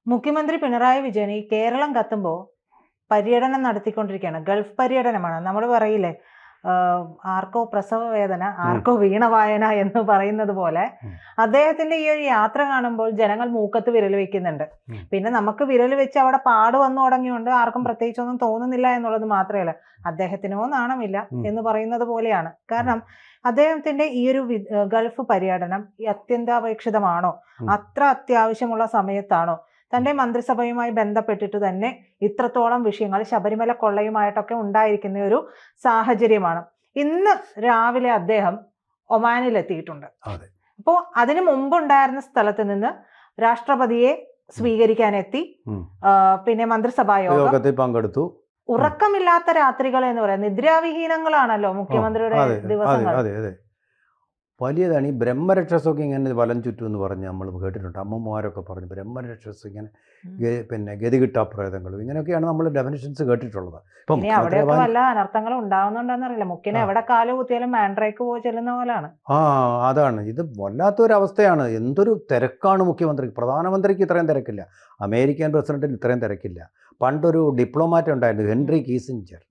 മുഖ്യമന്ത്രി പിണറായി വിജയൻ ഈ കേരളം കത്തുമ്പോൾ പര്യടനം നടത്തിക്കൊണ്ടിരിക്കുകയാണ്. ഗൾഫ് പര്യടനമാണ്. നമ്മൾ പറയില്ലേ, ആർക്കോ പ്രസവ വേദന ആർക്കോ വീണ വായന എന്ന് പറയുന്നത് പോലെ അദ്ദേഹത്തിന്റെ ഈ ഒരു യാത്ര കാണുമ്പോൾ ജനങ്ങൾ മൂക്കത്ത് വിരൽ വെക്കുന്നുണ്ട്. പിന്നെ നമുക്ക് വിരൽ വെച്ച് അവിടെ പാട് വന്നു തുടങ്ങിയുണ്ട് ആർക്കും പ്രത്യേകിച്ചൊന്നും തോന്നുന്നില്ല എന്നുള്ളത് മാത്രമല്ല, അദ്ദേഹത്തിനോ നാണമില്ല എന്ന് പറയുന്നത് പോലെയാണ്. കാരണം അദ്ദേഹത്തിന്റെ ഈ ഒരു ഗൾഫ് പര്യടനം അത്യന്താപേക്ഷിതമാണോ, അത്ര അത്യാവശ്യമുള്ള സമയത്താണോ, തന്റെ മന്ത്രിസഭയുമായി ബന്ധപ്പെട്ടിട്ട് തന്നെ ഇത്രത്തോളം വിഷയങ്ങൾ ശബരിമല കൊള്ളയുമായിട്ടൊക്കെ ഉണ്ടായിരിക്കുന്ന ഒരു സാഹചര്യമാണ്. ഇന്ന് രാവിലെ അദ്ദേഹം ഒമാനിലെത്തിയിട്ടുണ്ട്. അപ്പോൾ അതിനു മുമ്പുണ്ടായിരുന്ന സ്ഥലത്ത് നിന്ന് രാഷ്ട്രപതിയെ സ്വീകരിക്കാനെത്തി, പിന്നെ മന്ത്രിസഭാ യോഗത്തിൽ പങ്കെടുത്തു. ഉറക്കമില്ലാത്ത രാത്രികൾ എന്ന് പറയാം, നിദ്രാവിഹീനങ്ങളാണല്ലോ മുഖ്യമന്ത്രിയുടെ ദിവസങ്ങൾ. വലിയതാണ്. ഈ ബ്രഹ്മരക്ഷസൊക്കെ ഇങ്ങനെ വലം ചുറ്റും എന്ന് പറഞ്ഞ് നമ്മൾ കേട്ടിട്ടുണ്ട്. അമ്മമാരൊക്കെ പറഞ്ഞു ബ്രഹ്മരക്ഷസ് ഇങ്ങനെ പിന്നെ ഗതികിട്ടാ പ്രേതങ്ങളും ഇങ്ങനെയൊക്കെയാണ് നമ്മൾ ഡെഫിനിഷൻസ് കേട്ടിട്ടുള്ളത്. അവിടെയൊക്കെ വല്ല അനർത്ഥങ്ങളും ഉണ്ടാവുന്നുണ്ടെന്നറിയില്ല. മുഖ്യനെ എവിടെ കാല് കുത്തിയാലും മാൻഡ്രേക്ക് പോയി ചെല്ലുന്ന പോലെയാണ്. അതാണ്. ഇത് വല്ലാത്തൊരവസ്ഥയാണ്. എന്തൊരു തിരക്കാണ് മുഖ്യമന്ത്രിക്ക്. പ്രധാനമന്ത്രിക്ക് ഇത്രയും തിരക്കില്ല, അമേരിക്കൻ പ്രസിഡന്റിന് ഇത്രയും തിരക്കില്ല. പണ്ടൊരു ഡിപ്ലോമാറ്റ് ഉണ്ടായിരുന്നു, ഹെൻറി കീസിഞ്ചർ.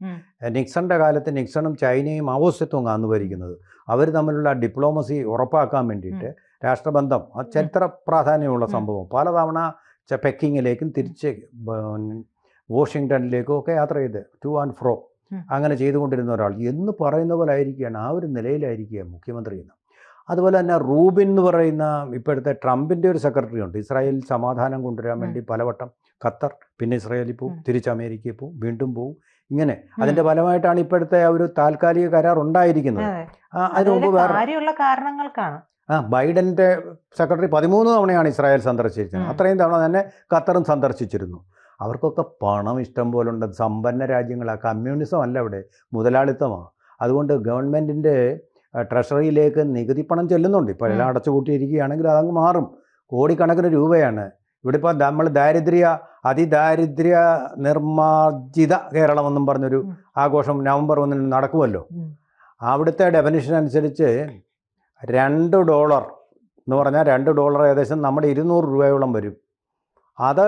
നിക്സന്റെ കാലത്ത് നിക്സണും ചൈനയും ആവോസ്യത്വം അന്ന് ഭരിക്കുന്നത്. അവർ തമ്മിലുള്ള ഡിപ്ലോമസി ഉറപ്പാക്കാൻ വേണ്ടിയിട്ട് രാഷ്ട്രബന്ധം ചരിത്ര പ്രാധാന്യമുള്ള സംഭവം പലതവണ പെക്കിങ്ങിലേക്കും തിരിച്ച് വാഷിങ്ടണിലേക്കും ഒക്കെ യാത്ര ചെയ്ത് ടു ആൻഡ് ഫ്രോ അങ്ങനെ ചെയ്തുകൊണ്ടിരുന്ന ഒരാൾ എന്ന് പറയുന്ന പോലെ ആയിരിക്കുകയാണ്, ആ ഒരു നിലയിലായിരിക്കുക മുഖ്യമന്ത്രി എന്ന്. അതുപോലെ തന്നെ റൂബിൻ എന്ന് പറയുന്ന ഇപ്പോഴത്തെ ട്രംപിൻ്റെ ഒരു സെക്രട്ടറി ഉണ്ട്. ഇസ്രായേലിൽ സമാധാനം കൊണ്ടുവരാൻ വേണ്ടി പലവട്ടം ഖത്തർ, പിന്നെ ഇസ്രായേലിൽ പോവും, തിരിച്ച് അമേരിക്കയിൽ പോവും, വീണ്ടും പോവും. ഇങ്ങനെ അതിന്റെ ഫലമായിട്ടാണ് ഇപ്പോഴത്തെ ഒരു താൽക്കാലിക കരാർ ഉണ്ടായിരിക്കുന്നത്. അതിന് മുമ്പ് വേറെ കാരണങ്ങൾക്കാണ്. ബൈഡന്റെ സെക്രട്ടറി 13 തവണയാണ് ഇസ്രായേൽ സന്ദർശിച്ചത്. അത്രയും തവണ തന്നെ ഖത്തറും സന്ദർശിച്ചിരുന്നു. അവർക്കൊക്കെ പണം ഇഷ്ടം പോലെ ഉണ്ട്. സമ്പന്ന രാജ്യങ്ങളാണ്. കമ്മ്യൂണിസം അല്ല, ഇവിടെ മുതലാളിത്തമാണ്. അതുകൊണ്ട് ഗവൺമെൻറ്റിൻ്റെ ട്രഷറിയിലേക്ക് നികുതി പണം ചെല്ലുന്നുണ്ട്. ഇപ്പോൾ എല്ലാം അടച്ചുകൂട്ടിയിരിക്കുകയാണെങ്കിൽ അതങ്ങ് മാറും. കോടിക്കണക്കിന് രൂപയാണ്. ഇവിടെ ഇപ്പോൾ നമ്മൾ അതിദാരിദ്ര്യ നിർമ്മാർജിത കേരളം എന്നും പറഞ്ഞൊരു ആഘോഷം നവംബർ 1 നടക്കുമല്ലോ. അവിടുത്തെ ഡെഫിനിഷൻ അനുസരിച്ച് $2 എന്ന് പറഞ്ഞാൽ $2 ഏകദേശം നമ്മുടെ 200 രൂപയോളം വരും. അത്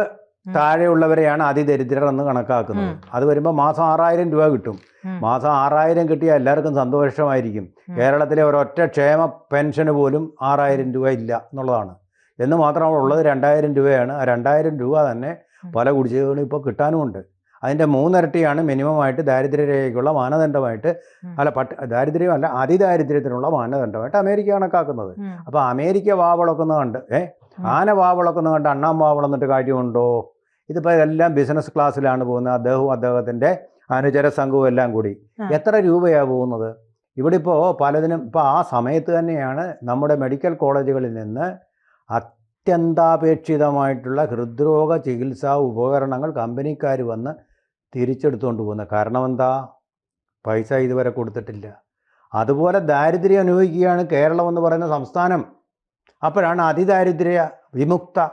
താഴെയുള്ളവരെയാണ് അതിദരിദ്രർ എന്ന് കണക്കാക്കുന്നത്. അത് വരുമ്പോൾ മാസം 6000 രൂപ കിട്ടും. മാസം 6000 കിട്ടിയാൽ എല്ലാവർക്കും സന്തോഷമായിരിക്കും. കേരളത്തിലെ ഒരൊറ്റ ക്ഷേമ പെൻഷന് പോലും 6000 രൂപ ഇല്ല എന്നുള്ളതാണ്. എന്ന് മാത്രമല്ല, ഉള്ളത് 2000 രൂപയാണ്. ആ 2000 രൂപ തന്നെ പല കുടിശ്ശികകളും ഇപ്പോൾ കിട്ടാനുമുണ്ട്. അതിൻ്റെ 3 ഇരട്ടിയാണ് മിനിമമായിട്ട് ദാരിദ്ര്യരേഖയ്ക്കുള്ള മാനദണ്ഡമായിട്ട്, ദാരിദ്ര്യമല്ല അതിദാരിദ്ര്യത്തിനുള്ള മാനദണ്ഡമായിട്ട് അമേരിക്ക കണക്കാക്കുന്നത്. അപ്പോൾ അമേരിക്ക വാവളക്കുന്ന കണ്ട് ആന വാവളക്കുന്ന കണ്ട് അണ്ണാൻ വാവളന്നിട്ട് കാര്യമുണ്ടോ? ഇതിപ്പോൾ എല്ലാം ബിസിനസ് ക്ലാസ്സിലാണ് പോകുന്നത്. അദ്ദേഹത്തിൻ്റെ അനുചര സംഘവും എല്ലാം കൂടി എത്ര രൂപയാണ് പോകുന്നത്? ഇവിടെ ഇപ്പോൾ പലതിനും ഇപ്പോൾ ആ സമയത്ത് തന്നെയാണ് നമ്മുടെ മെഡിക്കൽ കോളേജുകളിൽ നിന്ന് അത്യന്താപേക്ഷിതമായിട്ടുള്ള ഹൃദ്രോഗ ചികിത്സാ ഉപകരണങ്ങൾ കമ്പനിക്കാർ വന്ന് തിരിച്ചെടുത്തുകൊണ്ട് പോകുന്നത്. കാരണം എന്താ? പൈസ ഇതുവരെ കൊടുത്തിട്ടില്ല. അതുപോലെ ദാരിദ്ര്യം അനുഭവിക്കുകയാണ് കേരളം എന്ന് പറയുന്ന സംസ്ഥാനം. അപ്പോഴാണ് അതിദാരിദ്ര്യ വിമുക്ത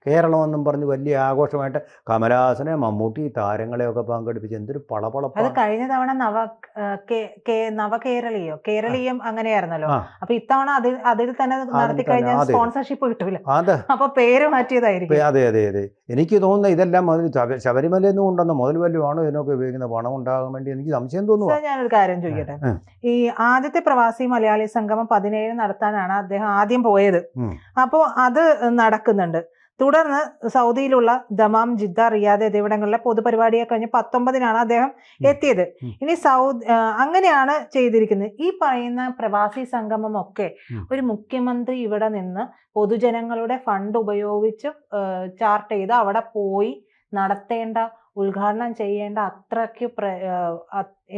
കേരളം എന്നും പറഞ്ഞ് വലിയ ആഘോഷമായിട്ട് കമലഹാസനെ, മമ്മൂട്ടി, താരങ്ങളെയൊക്കെ പങ്കെടുപ്പിച്ച് എന്തൊരു പളപളപ്പ്. അത് കഴിഞ്ഞ തവണ കേരളീയം അങ്ങനെയായിരുന്നല്ലോ. അപ്പൊ ഇത്തവണ അതിൽ തന്നെ നടത്തി കഴിഞ്ഞാൽ സ്പോൺസർഷിപ്പ് കിട്ടൂല. അപ്പൊ പേര് മാറ്റിയതായിരിക്കും. അതെ. എനിക്ക് തോന്നുന്നത് ഇതെല്ലാം ശബരിമലയിൽ നിന്ന് കൊണ്ടുവന്ന മുതൽ വല്ലുവാണോ ഇതിനൊക്കെ ഉപയോഗിക്കുന്ന പണം ഉണ്ടാകാൻ വേണ്ടി എനിക്ക് സംശയം തോന്നുന്നു. ഞാനൊരു കാര്യം ചോദിക്കട്ടെ. ഈ ആദ്യത്തെ പ്രവാസി മലയാളി സംഗമം 17 നടത്താനാണ് അദ്ദേഹം ആദ്യം പോയത്. അപ്പോ അത് നടക്കുന്നുണ്ട്. തുടർന്ന് സൗദിയിലുള്ള ദമാം, ജിദ്ദ, റിയാദ് എന്നിവിടങ്ങളിലെ പൊതുപരിപാടിയെ കഴിഞ്ഞ് 19-നാണ് അദ്ദേഹം എത്തിയത്. ഇനി അങ്ങനെയാണ് ചെയ്തിരിക്കുന്നത്. ഈ പറയുന്ന പ്രവാസി സംഗമം ഒക്കെ ഒരു മുഖ്യമന്ത്രി ഇവിടെ നിന്ന് പൊതുജനങ്ങളുടെ ഫണ്ട് ഉപയോഗിച്ച് ചാർട്ട് ചെയ്ത് അവിടെ പോയി നടത്തേണ്ട, ഉദ്ഘാടനം ചെയ്യേണ്ട അത്രയ്ക്ക്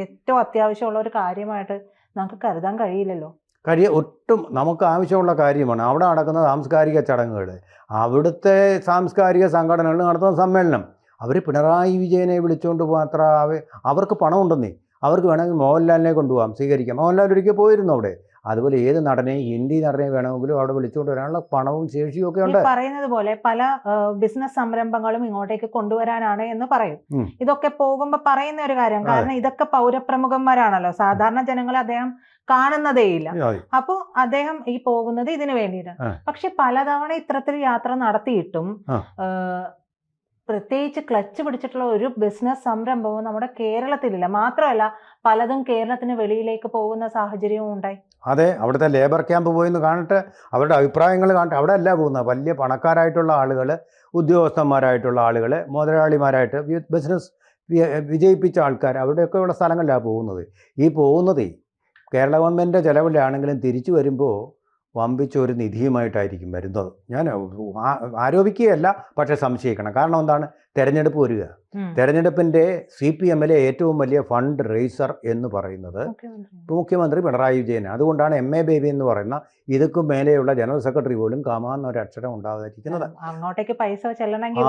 ഏറ്റവും അത്യാവശ്യമുള്ള ഒരു കാര്യമായിട്ട് നമുക്ക് കരുതാൻ കഴിയില്ലല്ലോ. ഒട്ടും നമുക്ക് ആവശ്യമുള്ള കാര്യമാണ്. അവിടെ നടക്കുന്ന സാംസ്കാരിക ചടങ്ങുകൾ, അവിടുത്തെ സാംസ്കാരിക സംഘടനകൾ നടത്തുന്ന സമ്മേളനം, അവർ പിണറായി വിജയനെ വിളിച്ചുകൊണ്ട് മാത്രം അവർക്ക് പണമുണ്ടെന്നേ. അവർക്ക് വേണമെങ്കിൽ മോഹൻലാലിനെ കൊണ്ടുപോകാം, സ്വീകരിക്കാം. മോഹൻലാൽ ഒരിക്കൽ പോയിരുന്നു അവിടെ. അതുപോലെ ഏത് നടനെയും, ഹിന്ദി നടനെ വേണമെങ്കിലും അവിടെ വിളിച്ചുകൊണ്ട് വരാനുള്ള പണവും ശേഷിയും ഒക്കെ ഉണ്ട്. പറയുന്നത് പോലെ പല ബിസിനസ് സംരംഭങ്ങളും ഇങ്ങോട്ടേക്ക് കൊണ്ടുവരാനാണ് എന്ന് പറയും. ഇതൊക്കെ പോകുമ്പോൾ പറയുന്ന ഒരു കാര്യം, കാരണം ഇതൊക്കെ പൗരപ്രമുഖന്മാരാണല്ലോ, സാധാരണ ജനങ്ങളെ അദ്ദേഹം കാണുന്നതേയില്ല. അപ്പോ അദ്ദേഹം ഈ പോകുന്നത് ഇതിനു വേണ്ടിയിട്ടാണ്. പക്ഷെ പലതവണ ഇത്തരത്തിൽ യാത്ര നടത്തിയിട്ടും പ്രത്യേകിച്ച് ക്ലച്ച് പിടിച്ചിട്ടുള്ള ഒരു ബിസിനസ് സംരംഭവും നമ്മുടെ കേരളത്തിലില്ല. മാത്രമല്ല പലതും കേരളത്തിന് വെളിയിലേക്ക് പോകുന്ന സാഹചര്യവും ഉണ്ടായി. അതെ, അവിടുത്തെ ലേബർ ക്യാമ്പ് പോയിന്ന് കാണട്ടെ, അവരുടെ അഭിപ്രായങ്ങൾ കാണട്ടെ. അവിടെ അല്ല പോകുന്നത്. വലിയ പണക്കാരായിട്ടുള്ള ആളുകൾ, ഉദ്യോഗസ്ഥന്മാരായിട്ടുള്ള ആളുകൾ, മുതലാളിമാരായിട്ട് ബിസിനസ് വിജയിപ്പിച്ച ആൾക്കാർ അവിടെയൊക്കെ ഉള്ള സ്ഥലങ്ങളിലാണ് പോകുന്നത്. ഈ പോകുന്നതേ കേരള ഗവൺമെൻറ്റിൻ്റെ ചിലവിലാണെങ്കിലും തിരിച്ചു വരുമ്പോൾ വമ്പിച്ച ഒരു നിധിയുമായിട്ടായിരിക്കും വരുന്നത്. ഞാൻ ആരോപിക്കുകയല്ല, പക്ഷേ സംശയിക്കണം. കാരണം എന്താണ്? തെരഞ്ഞെടുപ്പ് വരിക. തെരഞ്ഞെടുപ്പിൻ്റെ CPM-ലെ ഏറ്റവും വലിയ ഫണ്ട് റേസർ എന്ന് പറയുന്നത് മുഖ്യമന്ത്രി പിണറായി വിജയനാണ്. അതുകൊണ്ടാണ് MA ബേബി എന്ന് പറയുന്ന ഇതൊക്കെ മേലെയുള്ള ജനറൽ സെക്രട്ടറി പോലും കമാന്നൊരു അക്ഷരം ഉണ്ടാകാതിരിക്കുന്നത്. അങ്ങോട്ടേക്ക് പൈസ ചെല്ലണമെങ്കിൽ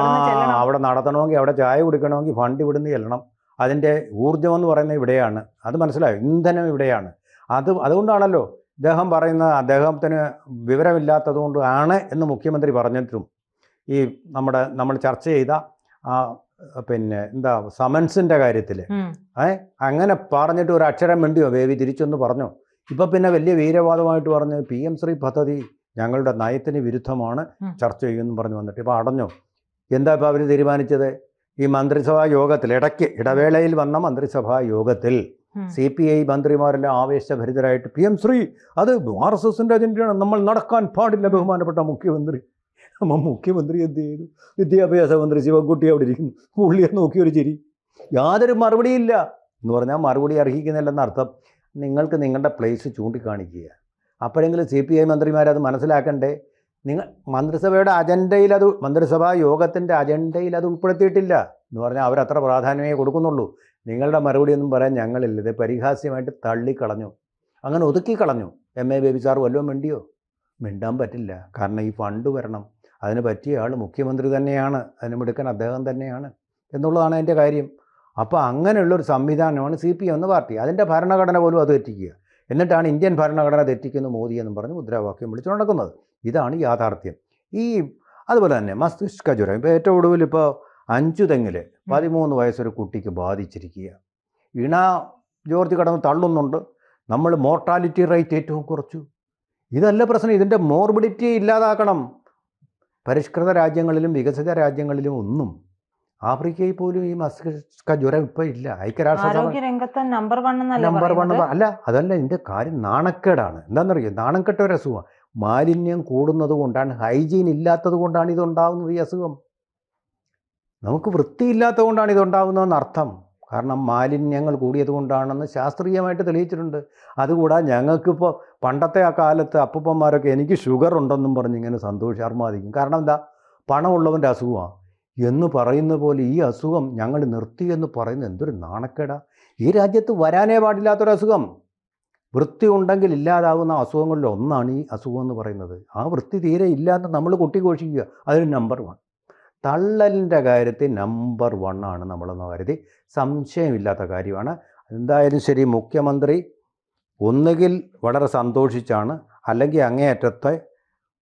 അവിടെ നടത്തണമെങ്കിൽ, അവിടെ ചായ കുടിക്കണമെങ്കിൽ ഫണ്ട് ഇവിടുന്ന് ചെല്ലണം. അതിൻ്റെ ഊർജ്ജം എന്ന് പറയുന്നത് ഇവിടെയാണ്. അത് മനസ്സിലായോ? ഇന്ധനം ഇവിടെയാണ്. അതുകൊണ്ടാണല്ലോ അദ്ദേഹം പറയുന്നത് അദ്ദേഹത്തിന് വിവരമില്ലാത്തത് കൊണ്ടാണ് എന്ന് മുഖ്യമന്ത്രി പറഞ്ഞിട്ടും ഈ നമ്മൾ ചർച്ച ചെയ്ത പിന്നെ എന്താ സമൻസിൻ്റെ കാര്യത്തിൽ അങ്ങനെ പറഞ്ഞിട്ട് ഒരു അക്ഷരം വേണ്ടിയോ ബേബി തിരിച്ചൊന്ന് പറഞ്ഞോ? ഇപ്പം പിന്നെ വലിയ വീരവാദമായിട്ട് പറഞ്ഞ് PM ശ്രീ പദ്ധതി ഞങ്ങളുടെ നയത്തിന് വിരുദ്ധമാണ്, ചർച്ച ചെയ്യുമെന്ന് പറഞ്ഞു വന്നിട്ട് ഇപ്പോൾ അടഞ്ഞോ? എന്താ ഇപ്പോൾ അവർ തീരുമാനിച്ചത്? ഈ മന്ത്രിസഭാ യോഗത്തിൽ ഇടവേളയിൽ വന്ന മന്ത്രിസഭാ യോഗത്തിൽ CPI മന്ത്രിമാരെല്ലാം ആവേശഭരിതരായിട്ട് PM ശ്രീ അത് RSSൻ്റെ അജണ്ടയാണ്, നമ്മൾ നടക്കാൻ പാടില്ല ബഹുമാനപ്പെട്ട മുഖ്യമന്ത്രി. മുഖ്യമന്ത്രി എന്ത് ചെയ്തു? വിദ്യാഭ്യാസ മന്ത്രി ശിവൻകുട്ടി അവിടെ ഇരിക്കുന്നു, പുള്ളിയെ നോക്കിയൊരു ചിരി, യാതൊരു മറുപടിയില്ല എന്ന് പറഞ്ഞാൽ മറുപടി അർഹിക്കുന്നില്ലെന്ന അർത്ഥം. നിങ്ങൾക്ക് നിങ്ങളുടെ പ്ലേസ് ചൂണ്ടിക്കാണിക്കുക. അപ്പോഴെങ്കിലും CPI മന്ത്രിമാരത് മനസ്സിലാക്കണ്ടേ? നിങ്ങൾ മന്ത്രിസഭയുടെ അജണ്ടയിൽ മന്ത്രിസഭാ യോഗത്തിൻ്റെ അജണ്ടയിൽ അത് ഉൾപ്പെടുത്തിയിട്ടില്ല എന്ന് പറഞ്ഞാൽ അവരത്ര പ്രാധാന്യമേ കൊടുക്കുന്നുള്ളൂ. നിങ്ങളുടെ മറുപടി ഒന്നും പറയാൻ ഞങ്ങളില്ല. ഇത് പരിഹാസ്യമായിട്ട് തള്ളിക്കളഞ്ഞു, അങ്ങനെ ഒതുക്കിക്കളഞ്ഞു. MA ബേബി സാർ വല്ലതും മിണ്ടിയോ? മിണ്ടാൻ പറ്റില്ല. കാരണം ഈ ഫണ്ട് വരണം, അതിന് പറ്റിയ ആൾ മുഖ്യമന്ത്രി തന്നെയാണ്, അതിന് മിടുക്കൻ അദ്ദേഹം തന്നെയാണ് എന്നുള്ളതാണ് അതിൻ്റെ കാര്യം. അപ്പോൾ അങ്ങനെയുള്ളൊരു സംവിധാനമാണ് CPM എന്ന പാർട്ടി. അതിൻ്റെ ഭരണഘടന പോലും അത് തെറ്റിക്കുക. എന്നിട്ടാണ് ഇന്ത്യൻ ഭരണഘടന തെറ്റിക്കുന്നു മോദി എന്നും പറഞ്ഞ് മുദ്രാവാക്യം വിളിച്ചു നടക്കുന്നത്. ഇതാണ് യാഥാർത്ഥ്യം. അതുപോലെ തന്നെ മസ്തിഷ്ക ജ്വരം ഇപ്പോൾ ഏറ്റവും ഒടുവിൽ ഇപ്പോൾ 5 തെങ്ങിൽ 13 വയസ്സൊരു കുട്ടിക്ക് ബാധിച്ചിരിക്കുക. ഇണ ജോർജ് കടന്ന് തള്ളുന്നുണ്ട്, നമ്മൾ മോർട്ടാലിറ്റി റേറ്റ് ഏറ്റവും കുറച്ചു. ഇതല്ല പ്രശ്നം. ഇതിൻ്റെ മോർബിഡിറ്റി ഇല്ലാതാക്കണം. പരിഷ്കൃത രാജ്യങ്ങളിലും വികസിത രാജ്യങ്ങളിലും ഒന്നും, ആഫ്രിക്കയിൽ പോലും ഈ മസ്തിഷ്ക ജ്വരം ഇപ്പോൾ ഇല്ല. ഐക്യരാഷ്ട്ര നമ്പർ 1 അല്ല. അതല്ല, ഇതിൻ്റെ കാര്യം നാണക്കേടാണ്. എന്താണെന്നറിയോ? നാണം കെട്ട ഒരു അസുഖം. മാലിന്യം കൂടുന്നത് കൊണ്ടാണ്, ഹൈജീൻ ഇല്ലാത്തത് കൊണ്ടാണ് ഇതുണ്ടാകുന്നത്. ഈ അസുഖം നമുക്ക് വൃത്തിയില്ലാത്തത് കൊണ്ടാണ് ഇതുണ്ടാകുന്നതെന്ന് അർത്ഥം. കാരണം മാലിന്യങ്ങൾ കൂടിയത് കൊണ്ടാണെന്ന് ശാസ്ത്രീയമായിട്ട് തെളിയിച്ചിട്ടുണ്ട്. അതുകൂടാതെ ഞങ്ങൾക്കിപ്പോൾ പണ്ടത്തെ ആ കാലത്ത് അപ്പൂപ്പന്മാരൊക്കെ എനിക്ക് ഷുഗർ ഉണ്ടെന്നും പറഞ്ഞ് ഇങ്ങനെ അർമാദിക്കും. കാരണം എന്താ? പണമുള്ളവൻ്റെ അസുഖമാണ് എന്ന് പറയുന്ന പോലെ ഈ അസുഖം ഞങ്ങൾ നിർത്തി എന്ന് പറയുന്നത് എന്തൊരു നാണക്കേടാ. ഈ രാജ്യത്ത് വരാനേ പാടില്ലാത്തൊരു അസുഖം. വൃത്തി ഉണ്ടെങ്കിൽ ഇല്ലാതാവുന്ന അസുഖങ്ങളിൽ ഒന്നാണ് ഈ അസുഖം എന്ന് പറയുന്നത്. ആ വൃത്തി തീരെ ഇല്ലാന്ന് നമ്മൾ കൊട്ടിഘോഷിക്കുക. അതിന് നമ്പർ 1. തള്ളലിൻ്റെ കാര്യത്തിൽ നമ്പർ 1 ആണ് നമ്മളെന്ന കാര്യത്തിൽ സംശയമില്ലാത്ത കാര്യമാണ്. എന്തായാലും ശരി, മുഖ്യമന്ത്രി ഒന്നുകിൽ വളരെ സന്തോഷിച്ചാണ്, അല്ലെങ്കിൽ അങ്ങേയറ്റത്തെ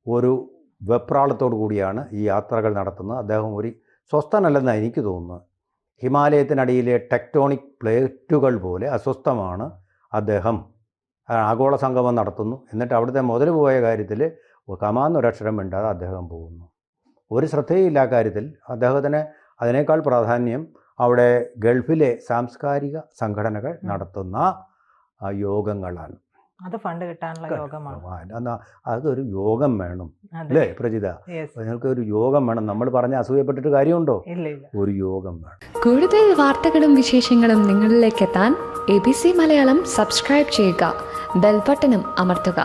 ഒരു വെപ്രാളത്തോടു കൂടിയാണ് ഈ യാത്രകൾ നടത്തുന്നത്. അദ്ദേഹം ഒരു സ്വസ്ഥനല്ലെന്നാണ് എനിക്ക് തോന്നുന്നത്. ഹിമാലയത്തിനടിയിലെ ടെക്ടോണിക് പ്ലേറ്റുകൾ പോലെ അസ്വസ്ഥമാണ് അദ്ദേഹം. ആഗോള സംഗമം നടത്തുന്നു, എന്നിട്ട് അവിടുത്തെ മുതൽ പോയ കാര്യത്തിൽ കമാന്നൊരക്ഷരം മിണ്ടാതെ അദ്ദേഹം പോകുന്നു. ഒരു ശ്രദ്ധയില്ല കാര്യത്തിൽ. അദ്ദേഹത്തിന് അതിനേക്കാൾ പ്രാധാന്യം അവിടെ ഗൾഫിലെ സാംസ്കാരിക സംഘടനകൾ നടത്തുന്ന യോഗങ്ങളാണ്. അത് ഫണ്ട് കിട്ടാനുള്ള യോഗമാണ്. അതൊരു യോഗം വേണം അല്ലേ പ്രജിത? നിങ്ങൾക്ക് ഒരു യോഗം വേണം. നമ്മൾ പറഞ്ഞ അസൂയപ്പെട്ടിട്ട് കാര്യമുണ്ടോ? ഒരു യോഗം വേണം. കൂടുതൽ വാർത്തകളും വിശേഷങ്ങളും നിങ്ങളിലേക്ക് എത്താൻ ABC മലയാളം സബ്സ്ക്രൈബ് ചെയ്യുക, ബെൽ ബട്ടണും അമർത്തുക.